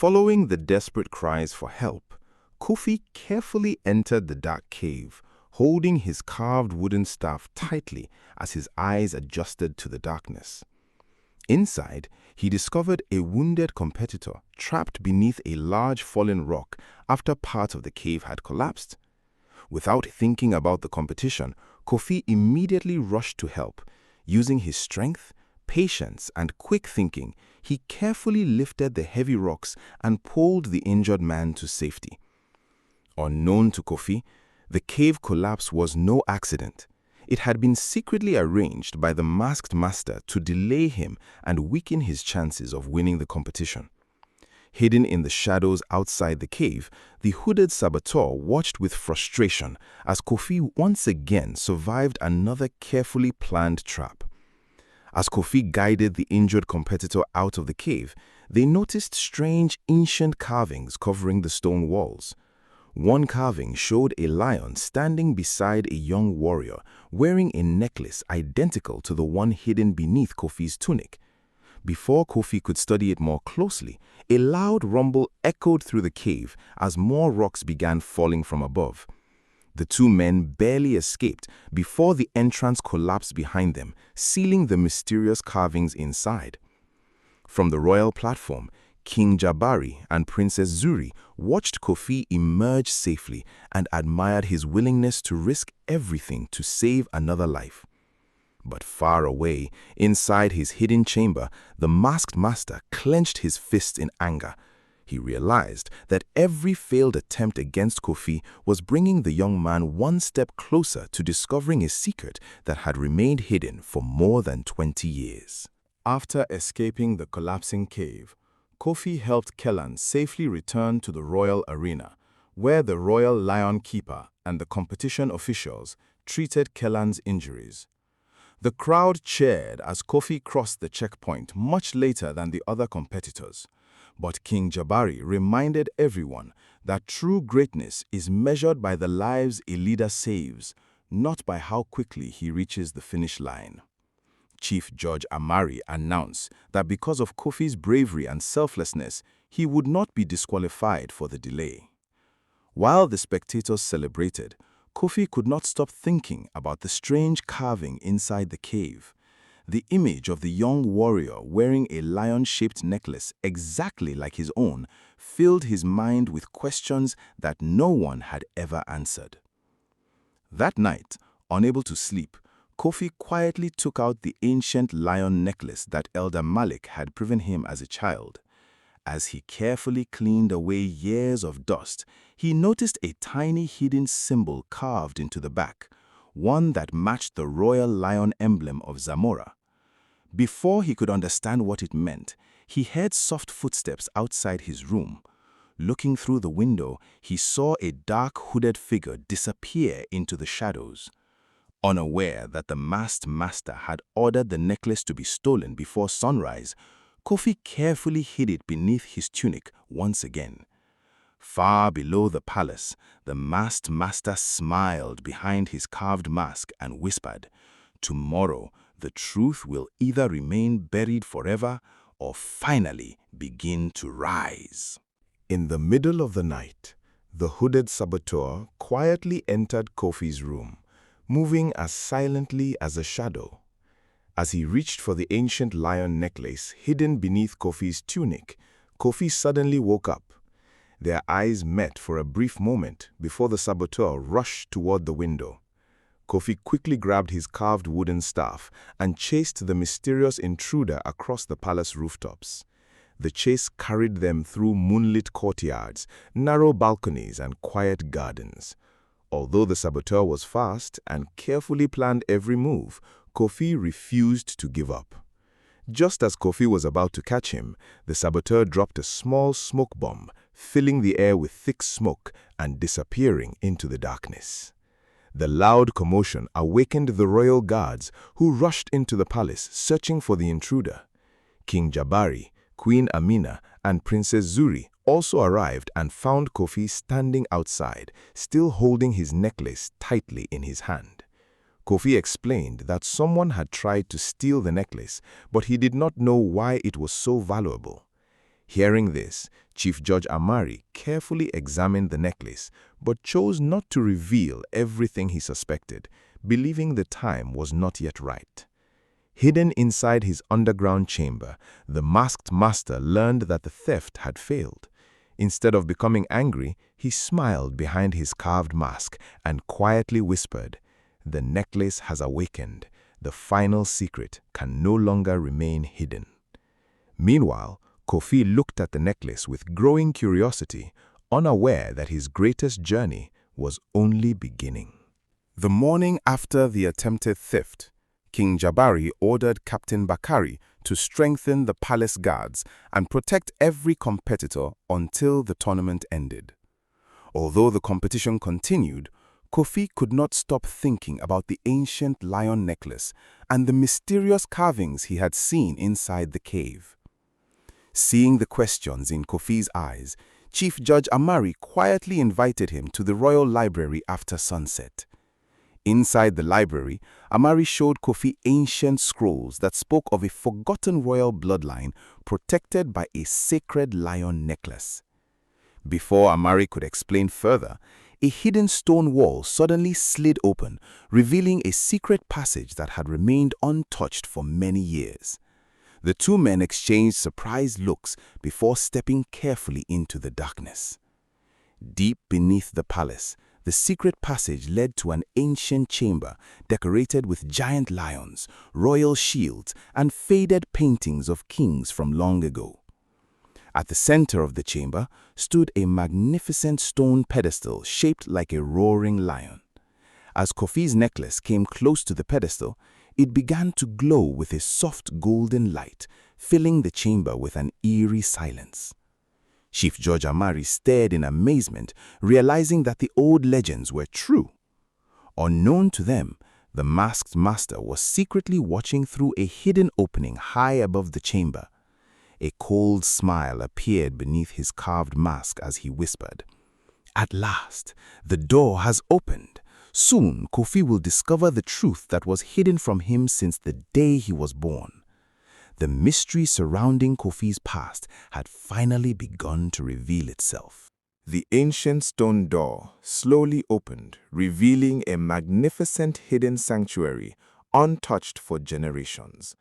Following the desperate cries for help, Kofi carefully entered the dark cave, holding his carved wooden staff tightly as his eyes adjusted to the darkness. Inside, he discovered a wounded competitor trapped beneath a large fallen rock after part of the cave had collapsed. Without thinking about the competition, Kofi immediately rushed to help. Using his strength, patience, and quick thinking, he carefully lifted the heavy rocks and pulled the injured man to safety. Unknown to Kofi, the cave collapse was no accident. It had been secretly arranged by the masked master to delay him and weaken his chances of winning the competition. Hidden in the shadows outside the cave, the hooded saboteur watched with frustration as Kofi once again survived another carefully planned trap. As Kofi guided the injured competitor out of the cave, they noticed strange ancient carvings covering the stone walls. One carving showed a lion standing beside a young warrior wearing a necklace identical to the one hidden beneath Kofi's tunic. Before Kofi could study it more closely, a loud rumble echoed through the cave as more rocks began falling from above. The two men barely escaped before the entrance collapsed behind them, sealing the mysterious carvings inside. From the royal platform, King Jabari and Princess Zuri watched Kofi emerge safely and admired his willingness to risk everything to save another life. But far away, inside his hidden chamber, the masked master clenched his fists in anger. He realized that every failed attempt against Kofi was bringing the young man one step closer to discovering a secret that had remained hidden for more than 20 years. After escaping the collapsing cave, Kofi helped Kellan safely return to the royal arena, where the royal lion keeper and the competition officials treated Kellan's injuries. The crowd cheered as Kofi crossed the checkpoint much later than the other competitors. But King Jabari reminded everyone that true greatness is measured by the lives a leader saves, not by how quickly he reaches the finish line. Chief Judge Amari announced that because of Kofi's bravery and selflessness, he would not be disqualified for the delay. While the spectators celebrated, Kofi could not stop thinking about the strange carving inside the cave. The image of the young warrior wearing a lion-shaped necklace exactly like his own filled his mind with questions that no one had ever answered. That night, unable to sleep, Kofi quietly took out the ancient lion necklace that Elder Malik had given him as a child. As he carefully cleaned away years of dust, he noticed a tiny hidden symbol carved into the back, one that matched the royal lion emblem of Zamora. Before he could understand what it meant, he heard soft footsteps outside his room. Looking through the window, he saw a dark hooded figure disappear into the shadows. Unaware that the masked master had ordered the necklace to be stolen before sunrise, Kofi carefully hid it beneath his tunic once again. Far below the palace, the masked master smiled behind his carved mask and whispered, "Tomorrow, the truth will either remain buried forever or finally begin to rise." In the middle of the night, the hooded saboteur quietly entered Kofi's room, moving as silently as a shadow. As he reached for the ancient lion necklace hidden beneath Kofi's tunic, Kofi suddenly woke up. Their eyes met for a brief moment before the saboteur rushed toward the window. Kofi quickly grabbed his carved wooden staff and chased the mysterious intruder across the palace rooftops. The chase carried them through moonlit courtyards, narrow balconies, and quiet gardens. Although the saboteur was fast and carefully planned every move, Kofi refused to give up. Just as Kofi was about to catch him, the saboteur dropped a small smoke bomb, filling the air with thick smoke and disappearing into the darkness. The loud commotion awakened the royal guards, who rushed into the palace searching for the intruder. King Jabari, Queen Amina, and Princess Zuri also arrived and found Kofi standing outside, still holding his necklace tightly in his hand. Kofi explained that someone had tried to steal the necklace, but he did not know why it was so valuable. Hearing this, Chief Judge Amari carefully examined the necklace but chose not to reveal everything he suspected, believing the time was not yet right. Hidden inside his underground chamber, the masked master learned that the theft had failed. Instead of becoming angry, he smiled behind his carved mask and quietly whispered, "The necklace has awakened. The final secret can no longer remain hidden." Meanwhile, Kofi looked at the necklace with growing curiosity, unaware that his greatest journey was only beginning. The morning after the attempted theft, King Jabari ordered Captain Bakari to strengthen the palace guards and protect every competitor until the tournament ended. Although the competition continued, Kofi could not stop thinking about the ancient lion necklace and the mysterious carvings he had seen inside the cave. Seeing the questions in Kofi's eyes, Chief Judge Amari quietly invited him to the royal library after sunset. Inside the library, Amari showed Kofi ancient scrolls that spoke of a forgotten royal bloodline protected by a sacred lion necklace. Before Amari could explain further, a hidden stone wall suddenly slid open, revealing a secret passage that had remained untouched for many years. The two men exchanged surprised looks before stepping carefully into the darkness. Deep beneath the palace, the secret passage led to an ancient chamber decorated with giant lions, royal shields, and faded paintings of kings from long ago. At the center of the chamber stood a magnificent stone pedestal shaped like a roaring lion. As Kofi's necklace came close to the pedestal, it began to glow with a soft golden light, filling the chamber with an eerie silence. Chief Judge Amari stared in amazement, realizing that the old legends were true. Unknown to them, the masked master was secretly watching through a hidden opening high above the chamber. A cold smile appeared beneath his carved mask as he whispered, "At last, the door has opened. Soon, Kofi will discover the truth that was hidden from him since the day he was born." The mystery surrounding Kofi's past had finally begun to reveal itself. The ancient stone door slowly opened, revealing a magnificent hidden sanctuary untouched for generations.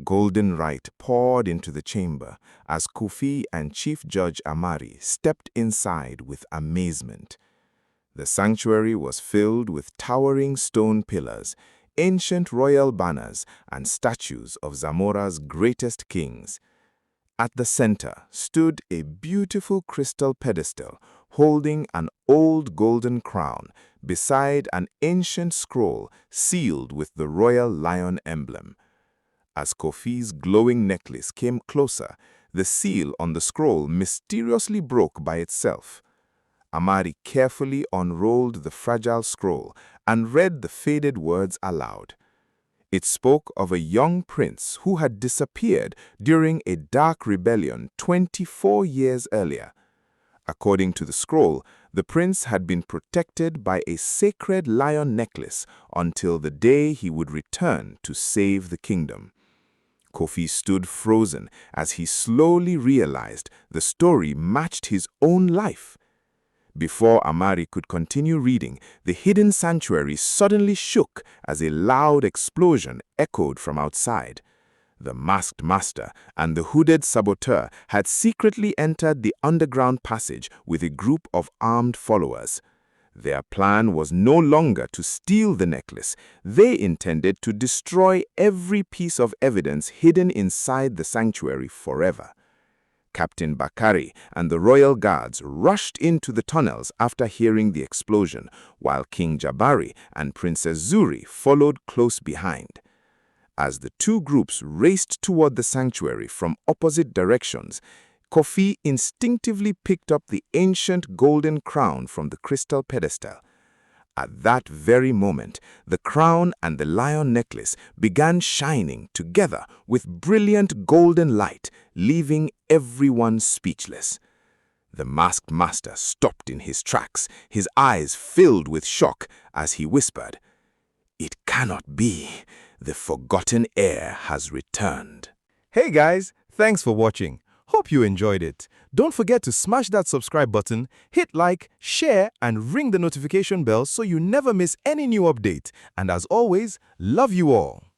Golden light poured into the chamber as Kofi and Chief Judge Amari stepped inside with amazement. The sanctuary was filled with towering stone pillars, ancient royal banners, and statues of Zamora's greatest kings. At the center stood a beautiful crystal pedestal holding an old golden crown beside an ancient scroll sealed with the royal lion emblem. As Kofi's glowing necklace came closer, the seal on the scroll mysteriously broke by itself. Amari carefully unrolled the fragile scroll and read the faded words aloud. It spoke of a young prince who had disappeared during a dark rebellion 24 years earlier. According to the scroll, the prince had been protected by a sacred lion necklace until the day he would return to save the kingdom. Kofi stood frozen as he slowly realized the story matched his own life. Before Amari could continue reading, the hidden sanctuary suddenly shook as a loud explosion echoed from outside. The masked master and the hooded saboteur had secretly entered the underground passage with a group of armed followers. Their plan was no longer to steal the necklace. They intended to destroy every piece of evidence hidden inside the sanctuary forever. Captain Bakari and the royal guards rushed into the tunnels after hearing the explosion, while King Jabari and Princess Zuri followed close behind. As the two groups raced toward the sanctuary from opposite directions, Kofi instinctively picked up the ancient golden crown from the crystal pedestal. At that very moment, the crown and the lion necklace began shining together with brilliant golden light, leaving everyone speechless. The masked master stopped in his tracks, his eyes filled with shock as he whispered, "It cannot be. The forgotten heir has returned." Hey guys, thanks for watching. Hope you enjoyed it. Don't forget to smash that subscribe button, hit like, share, and ring the notification bell so you never miss any new update. And as always, love you all.